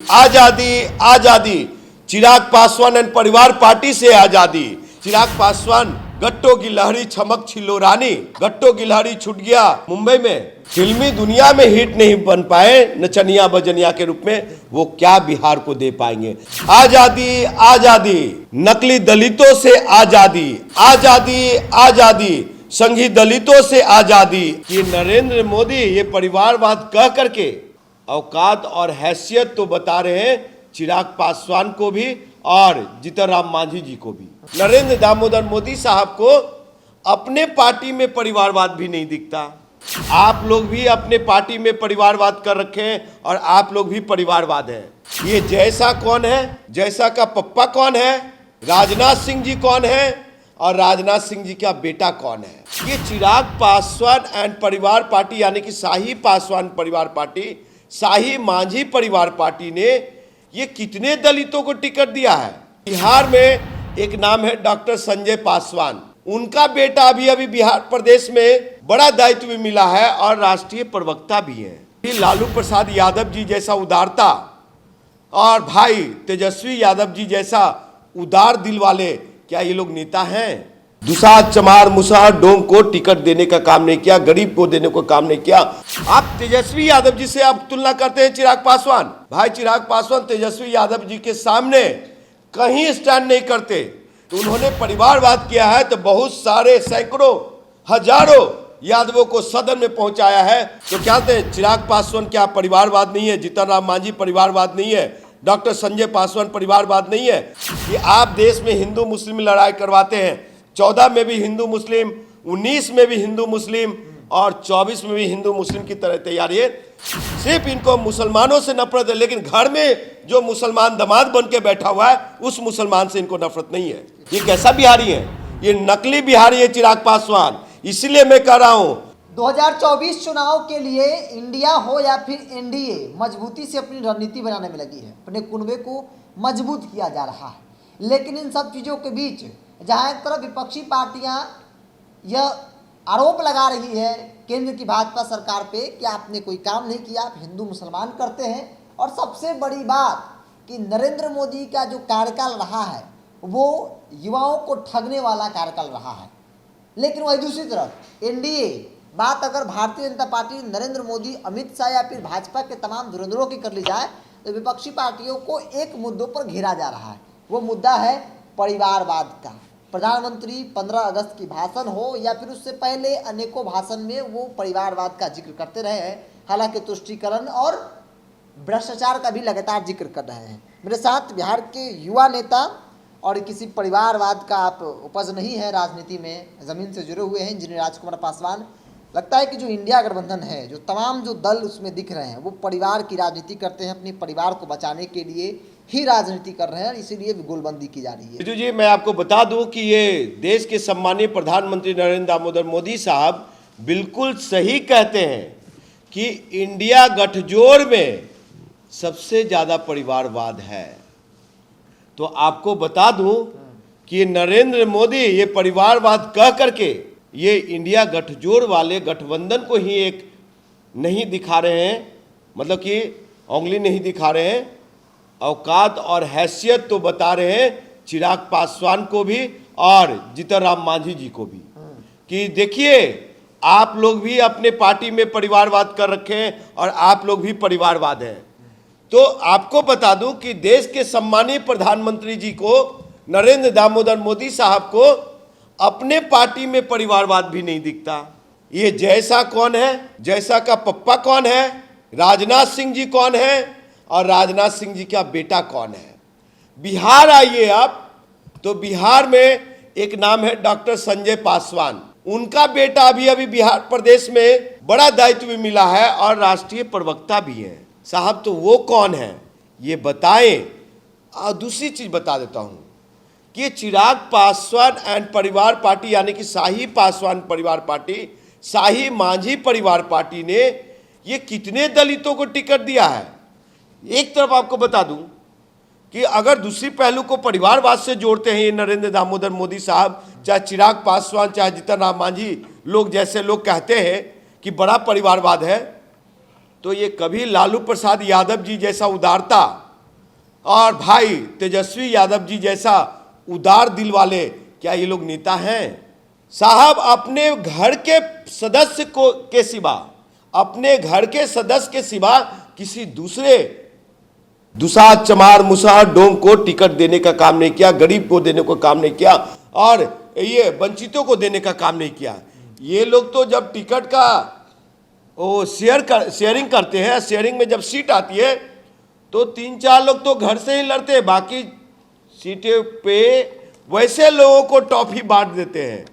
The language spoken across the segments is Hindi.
आजादी आजादी, चिराग पासवान एंड परिवार पार्टी से आजादी। चिराग पासवान गट्टो की लहरी छमक छिलो रानी, गट्टो की लहरी छूट गया मुंबई में, फिल्मी दुनिया में हिट नहीं बन पाए नचनिया बजनिया के रूप में, वो क्या बिहार को दे पाएंगे। आजादी आजादी, नकली दलितों से आजादी, आजादी आजादी, संघी दलितों से आजादी। ये नरेंद्र मोदी ये परिवारवाद कह करके औकात और हैसियत तो बता रहे हैं चिराग पासवान को भी और जीतन राम मांझी जी को भी। नरेंद्र दामोदर मोदी साहब को अपने पार्टी में परिवारवाद भी नहीं दिखता। आप लोग भी अपने पार्टी में परिवारवाद कर रखे हैं और आप लोग भी परिवारवाद हैं। ये जैसा कौन है, जैसा का पप्पा कौन है, राजनाथ सिंह जी कौन है और राजनाथ सिंह जी का बेटा कौन है। ये चिराग पासवान एंड परिवार पार्टी यानी कि शाही पासवान परिवार पार्टी, शाही मांझी परिवार पार्टी ने ये कितने दलितों को टिकट दिया है। बिहार में एक नाम है डॉक्टर संजय पासवान, उनका बेटा अभी अभी बिहार प्रदेश में बड़ा दायित्व भी मिला है और राष्ट्रीय प्रवक्ता भी है। लालू प्रसाद यादव जी जैसा उदारता और भाई तेजस्वी यादव जी जैसा उदार दिल वाले क्या ये लोग नेता हैं। दुसाद चमार मुसार डोम को टिकट देने का काम नहीं किया, गरीब को देने को काम नहीं किया। आप तेजस्वी यादव जी से आप तुलना करते हैं चिराग पासवान, भाई चिराग पासवान तेजस्वी यादव जी के सामने कहीं स्टैंड नहीं करते। तो उन्होंने परिवारवाद किया है तो बहुत सारे सैकड़ों हजारों यादवों को सदन में पहुंचाया है। तो क्या कहते हैं चिराग पासवान क्या परिवारवाद नहीं है, जीतन राम मांझी परिवारवाद नहीं है, डॉक्टर संजय पासवान परिवारवाद नहीं है। कि आप देश में हिंदू मुस्लिम लड़ाई करवाते हैं, 14 में भी हिंदू मुस्लिम, 19 में भी हिंदू मुस्लिम और 24 में भी हिंदू मुस्लिम की तरह तैयारी है। सिर्फ इनको मुसलमानों से नफरत है, लेकिन घर में जो मुसलमान दामाद बन के बैठा हुआ है उस मुसलमान से इनको नफरत नहीं है। ये कैसा बिहारी है, ये नकली बिहारी है चिराग पासवान। इसलिए मैं कह रहा हूं 2024 चुनाव के लिए इंडिया हो या फिर एनडीए मजबूती से अपनी रणनीति बनाने में लगी है, अपने कुनबे को मजबूत किया जा रहा है। लेकिन इन सब चीज़ों के बीच जहाँ एक तरफ विपक्षी पार्टियां यह आरोप लगा रही है केंद्र की भाजपा सरकार पे कि आपने कोई काम नहीं किया, आप हिंदू मुसलमान करते हैं, और सबसे बड़ी बात कि नरेंद्र मोदी का जो कार्यकाल रहा है वो युवाओं को ठगने वाला कार्यकाल रहा है। लेकिन वही दूसरी तरफ एनडीए, बात अगर भारतीय जनता पार्टी नरेंद्र मोदी अमित शाह या फिर भाजपा के तमाम धुरंधरों की कर ली जाए तो विपक्षी पार्टियों को एक मुद्दों पर घेरा जा रहा है। वो मुद्दा है परिवारवाद का। प्रधानमंत्री 15 अगस्त की भाषण हो या फिर उससे पहले अनेकों भाषण में वो परिवारवाद का जिक्र करते रहे हैं। हालांकि तुष्टीकरण और भ्रष्टाचार का भी लगातार जिक्र कर रहे हैं। मेरे साथ बिहार के युवा नेता और किसी परिवारवाद का आप उपज नहीं है, राजनीति में ज़मीन से जुड़े हुए हैं, इंजीनियर राजकुमार पासवान। लगता है कि जो इंडिया गठबंधन है, जो तमाम जो दल उसमें दिख रहे हैं वो परिवार की राजनीति करते हैं, अपने परिवार को बचाने के लिए ही राजनीति कर रहे हैं, इसीलिए भी गोलबंदी की जा रही है। जी, मैं आपको बता दूं कि ये देश के सम्मानीय प्रधानमंत्री नरेंद्र दामोदर मोदी साहब बिल्कुल सही कहते हैं कि इंडिया गठजोड़ में सबसे ज़्यादा परिवारवाद है। तो आपको बता दूं कि नरेंद्र मोदी ये परिवारवाद कह करके ये इंडिया गठजोड़ वाले गठबंधन को ही एक नहीं दिखा रहे हैं, मतलब कि उंगली नहीं दिखा रहे हैं, औकात और हैसियत तो बता रहे हैं चिराग पासवान को भी और जीतन राम मांझी जी को भी। कि देखिए आप लोग भी अपने पार्टी में परिवारवाद कर रखे हैं और आप लोग भी परिवारवाद हैं। तो आपको बता दूं कि देश के सम्मानीय प्रधानमंत्री जी को नरेंद्र दामोदर मोदी साहब को अपने पार्टी में परिवारवाद भी नहीं दिखता। ये जैसा कौन है, जैसा का पप्पा कौन है, राजनाथ सिंह जी कौन है और राजनाथ सिंह जी का बेटा कौन है। बिहार आइए आप, तो बिहार में एक नाम है डॉक्टर संजय पासवान, उनका बेटा अभी अभी बिहार प्रदेश में बड़ा दायित्व भी मिला है और राष्ट्रीय प्रवक्ता भी है। साहब तो वो कौन है ये बताएं। और दूसरी चीज बता देता हूं कि चिराग पासवान एंड परिवार पार्टी यानी कि शाही पासवान परिवार पार्टी, शाही मांझी परिवार पार्टी ने ये कितने दलितों को टिकट दिया है। एक तरफ आपको बता दूं कि अगर दूसरी पहलू को परिवारवाद से जोड़ते हैं ये नरेंद्र दामोदर मोदी साहब, चाहे चिराग पासवान चाहे जीतन राम मांझी लोग जैसे लोग कहते हैं कि बड़ा परिवारवाद है, तो ये कभी लालू प्रसाद यादव जी जैसा उदारता और भाई तेजस्वी यादव जी जैसा उदार दिल वाले क्या ये लोग नेता हैं? साहब अपने घर के सदस्य को के सिवा, अपने घर के सदस्य के सिवा किसी दूसरे दुसाद चमार मुसार डोंग को टिकट देने का काम नहीं किया, गरीब को देने को काम नहीं किया और ये वंचितों को देने का काम नहीं किया। ये लोग तो जब टिकट का वो शेयरिंग करते हैं, शेयरिंग में जब सीट आती है तो 3-4 लोग तो घर से ही लड़ते हैं, बाकी सीटें पे वैसे लोगों को टॉफी बांट देते हैं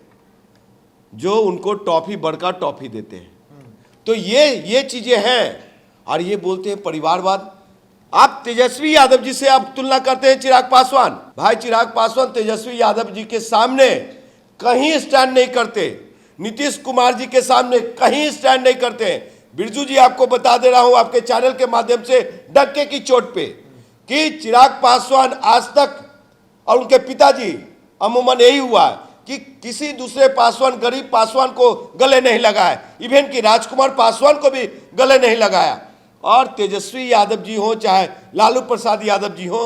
जो उनको टॉफी बढ़कर टॉफी देते हैं। तो ये चीजें हैं और ये बोलते हैं परिवारवाद। आप तेजस्वी यादव जी से आप तुलना करते हैं चिराग पासवान। भाई चिराग पासवान तेजस्वी यादव जी के सामने कहीं स्टैंड नहीं करते, नीतीश कुमार जी के सामने कहीं स्टैंड नहीं करते। बिरजू जी आपको बता दे रहा हूं आपके चैनल के माध्यम से डक्के की चोट पे कि चिराग पासवान आज तक और उनके पिताजी अमूमन यही हुआ कि किसी दूसरे पासवान, गरीब पासवान को गले नहीं लगाया, इवन कि राजकुमार पासवान को भी गले नहीं लगाया। और तेजस्वी यादव जी हो चाहे लालू प्रसाद यादव जी हो,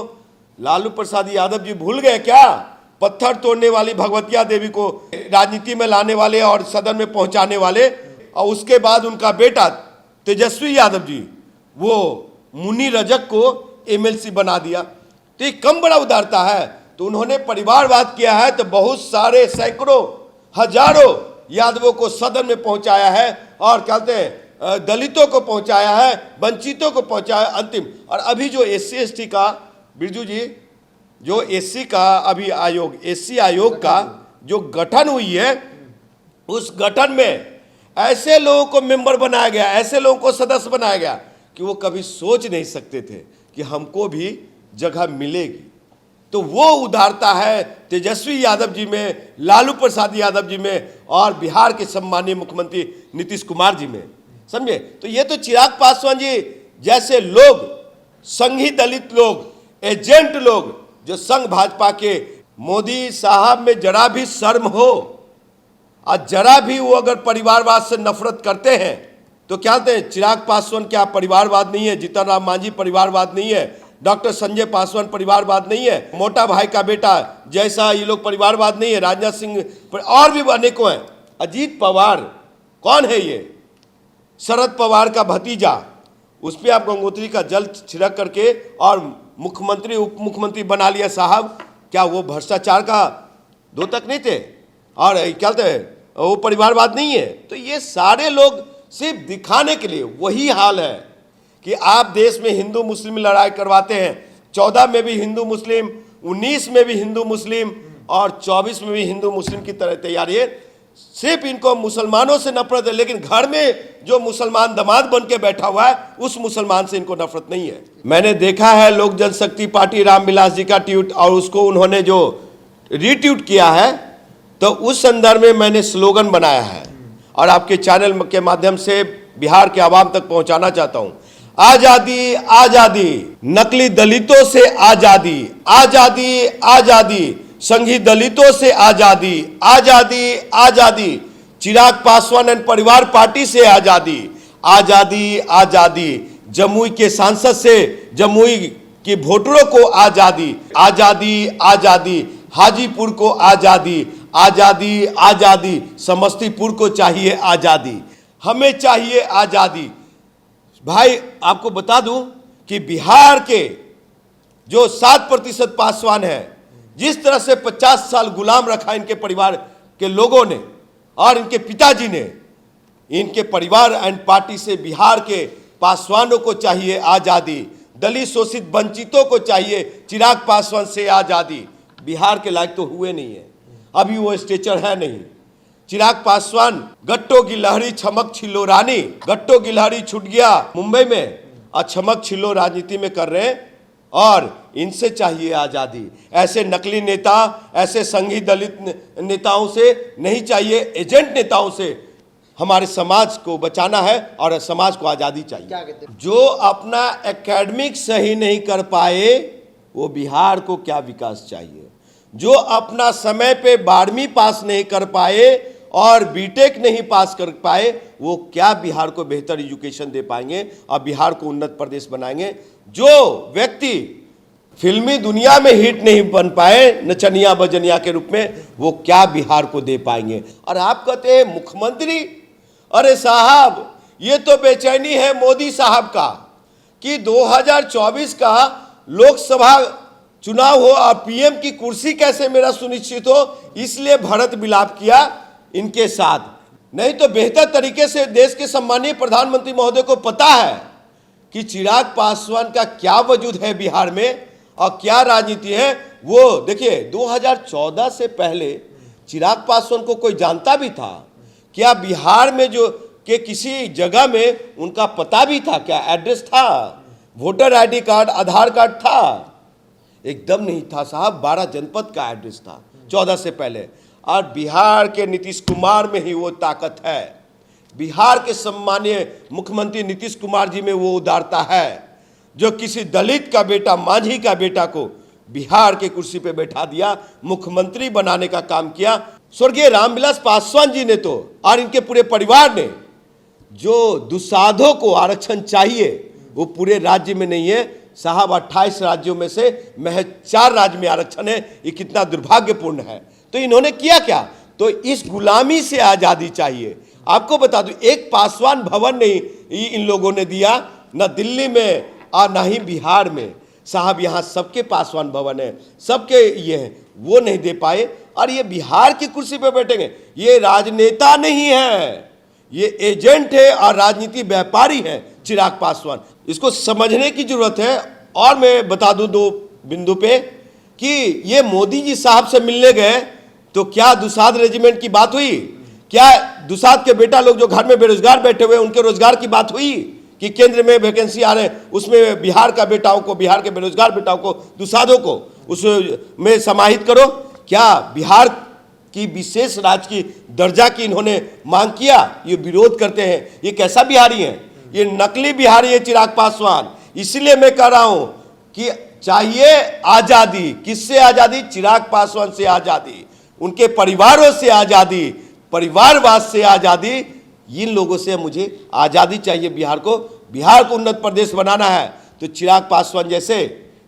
लालू प्रसाद यादव जी भूल गए क्या पत्थर तोड़ने वाली भगवतिया देवी को राजनीति में लाने वाले और सदन में पहुंचाने वाले, और उसके बाद उनका बेटा तेजस्वी यादव जी वो मुनी रजक को एमएलसी बना दिया। तो ये कम बड़ा उदारता है। तो उन्होंने परिवारवाद किया है तो बहुत सारे सैकड़ों हजारों यादवों को सदन में पहुंचाया है और कहते हैं दलितों को पहुंचाया है, वंचितों को पहुंचाया अंतिम। और अभी जो SC/ST का बिरजू जी जो एससी का अभी आयोग, एससी आयोग का जो गठन हुई है, उस गठन में ऐसे लोगों को मेंबर बनाया गया, ऐसे लोगों को सदस्य बनाया गया कि वो कभी सोच नहीं सकते थे कि हमको भी जगह मिलेगी। तो वो उदारता है तेजस्वी यादव जी में, लालू प्रसाद यादव जी में और बिहार के सम्मानीय मुख्यमंत्री नीतीश कुमार जी में, समझे। तो ये तो चिराग पासवान जी जैसे लोग, संघी दलित लोग, एजेंट लोग जो संघ भाजपा के, मोदी साहब में जरा भी शर्म हो और जरा भी वो अगर परिवारवाद से नफरत करते हैं तो क्या कहते हैं चिराग पासवान क्या परिवारवाद नहीं है, जीतन राम मांझी परिवारवाद नहीं है, डॉक्टर संजय पासवान परिवारवाद नहीं है, मोटा भाई का बेटा जैसा ये लोग परिवारवाद नहीं है, राजनाथ सिंह और भी अनेकों हैं। अजीत पवार कौन है ये? शरद पवार का भतीजा, उस पर आप गंगोत्री का जल छिड़क करके और मुख्यमंत्री उप मुख्यमंत्री बना लिया साहब। क्या वो भ्रष्टाचार का दो तक नहीं थे? और क्या कहते हैं वो परिवारवाद नहीं है? तो ये सारे लोग सिर्फ दिखाने के लिए, वही हाल है कि आप देश में हिंदू मुस्लिम लड़ाई करवाते हैं। 14 में भी हिंदू मुस्लिम, 19 में भी हिंदू मुस्लिम और 24 में भी हिंदू मुस्लिम की तरह तैयारी है। सिर्फ इनको मुसलमानों से नफरत है, लेकिन घर में जो मुसलमान दामाद बन के बैठा हुआ है उस मुसलमान से इनको नफरत नहीं है। मैंने देखा है लोक जनशक्ति पार्टी रामविलास जी का ट्वीट और उसको उन्होंने जो रीट्वीट किया है, तो उस संदर्भ में मैंने स्लोगन बनाया है और आपके चैनल के माध्यम से बिहार के आवाम तक पहुंचाना चाहता हूं। आजादी आजादी, नकली दलितों से आजादी, आजादी आजादी, संघी दलितों से आजादी, आजादी आजादी, चिराग पासवान एंड परिवार पार्टी से आजादी, आजादी आजादी, जमुई के सांसद से जमुई के वोटरों को आजादी, आजादी आजादी, हाजीपुर को आजादी, आजादी आजादी, समस्तीपुर को चाहिए आजादी, हमें चाहिए आजादी। भाई आपको बता दूं कि बिहार के जो 7% पासवान है, जिस तरह से 50 साल गुलाम रखा इनके परिवार के लोगों ने और इनके पिताजी ने, इनके परिवार एंड पार्टी से बिहार के पासवानों को चाहिए आजादी, दलित शोषित वंचितों को चाहिए चिराग पासवान से आजादी। बिहार के लायक तो हुए नहीं है, अभी वो स्टेचर है नहीं। चिराग पासवान गट्टो की लहरी छमक छिलो रानी, गट्टो की लहरी छूट गया मुंबई में और छमक छिलो राजनीति में कर रहे हैं और इनसे चाहिए आजादी। ऐसे नकली नेता, ऐसे संघी दलित नेताओं से नहीं चाहिए, एजेंट नेताओं से हमारे समाज को बचाना है और समाज को आजादी चाहिए। जो अपना एकेडमिक सही नहीं कर पाए वो बिहार को क्या विकास चाहिए? जो अपना समय पे 12वीं पास नहीं कर पाए और बीटेक नहीं पास कर पाए वो क्या बिहार को बेहतर एजुकेशन दे पाएंगे और बिहार को उन्नत प्रदेश बनाएंगे? जो व्यक्ति फिल्मी दुनिया में हिट नहीं बन पाए नचनिया बजनिया के रूप में, वो क्या बिहार को दे पाएंगे। और आप कहते हैं मुख्यमंत्री, अरे साहब ये तो बेचैनी है मोदी साहब का कि 2024 का लोकसभा चुनाव हो और पीएम की कुर्सी कैसे मेरा सुनिश्चित हो, इसलिए भरत विलाप किया इनके साथ। नहीं तो बेहतर तरीके से देश के सम्मानीय प्रधानमंत्री महोदय को पता है कि चिराग पासवान का क्या वजूद है बिहार में और क्या राजनीति है। वो देखिए 2014 से पहले चिराग पासवान को कोई जानता भी था क्या? बिहार में जो कि किसी जगह में उनका पता भी था क्या? एड्रेस था, वोटर आईडी कार्ड, आधार कार्ड था? एकदम नहीं था साहब। 12 जनपद का एड्रेस था 14 से पहले। और बिहार के नीतीश कुमार में ही वो ताकत है, बिहार के सम्मानीय मुख्यमंत्री नीतीश कुमार जी में वो उदारता है जो किसी दलित का बेटा, मांझी का बेटा को बिहार के कुर्सी पे बैठा दिया, मुख्यमंत्री बनाने का काम किया। स्वर्गीय रामविलास पासवान जी ने तो और इनके पूरे परिवार ने, जो दुसाधों को आरक्षण चाहिए वो पूरे राज्य में नहीं है साहब। 28 राज्यों में से महज 4 राज्य में आरक्षण है। ये कितना दुर्भाग्यपूर्ण है। तो इन्होंने किया क्या? तो इस गुलामी से आज़ादी चाहिए। आपको बता दूं, एक पासवान भवन नहीं इन लोगों ने दिया, न दिल्ली में और न ही बिहार में साहब। यहाँ सबके पासवान भवन है, सबके ये हैं, वो नहीं दे पाए। और ये बिहार की कुर्सी पर बैठेंगे। ये राजनेता नहीं है, ये एजेंट है और राजनीति व्यापारी है चिराग पासवान। इसको समझने की जरूरत है। और मैं बता दूं 2 बिंदु पे कि ये मोदी जी साहब से मिलने गए तो क्या दुसाध रेजिमेंट की बात हुई? क्या दुसाध के बेटा लोग जो घर में बेरोजगार बैठे हुए उनके रोजगार की बात हुई कि केंद्र में वैकेंसी आ रहे हैं उसमें बिहार का बेटाओं को, बिहार के बेरोजगार बेटाओं को, दुसाधों को उसमें समाहित करो? क्या बिहार की विशेष राज्य की दर्जा की इन्होंने मांग किया? ये विरोध करते हैं। ये कैसा बिहारी है? ये नकली बिहारी है चिराग पासवान। इसलिए मैं कह रहा हूं कि चाहिए आजादी। किससे आजादी? चिराग पासवान से आजादी, उनके परिवारों से आजादी, परिवारवाद से आजादी। इन लोगों से मुझे आजादी चाहिए। बिहार को उन्नत प्रदेश बनाना है तो चिराग पासवान जैसे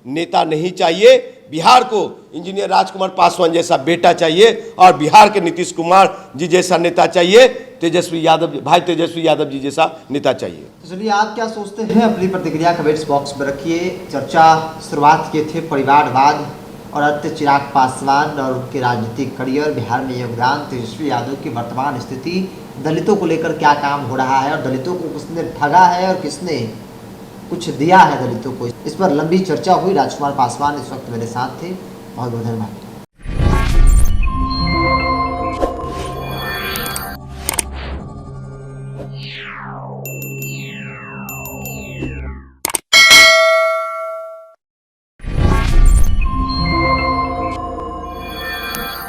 नेता नहीं चाहिए। बिहार को इंजीनियर राजकुमार पासवान जैसा बेटा चाहिए और बिहार के नीतीश कुमार जी जैसा नेता चाहिए। तेजस्वी यादव जी जैसा नेता चाहिए। तो चलिए, आप क्या सोचते हैं अपनी प्रतिक्रिया कमेंट्स बॉक्स में रखिए। चर्चा शुरुआत किए थे परिवारवाद और अंत चिराग पासवान और उनके राजनीतिक करियर, बिहार में योगदान, तेजस्वी यादव की वर्तमान स्थिति, दलितों को लेकर क्या काम हो रहा है और दलितों को किसने ठगा है और किसने कुछ दिया है दलितों को, इस पर लंबी चर्चा हुई। राजकुमार पासवान इस वक्त मेरे साथ थे। बहुत बहुत धन्यवाद।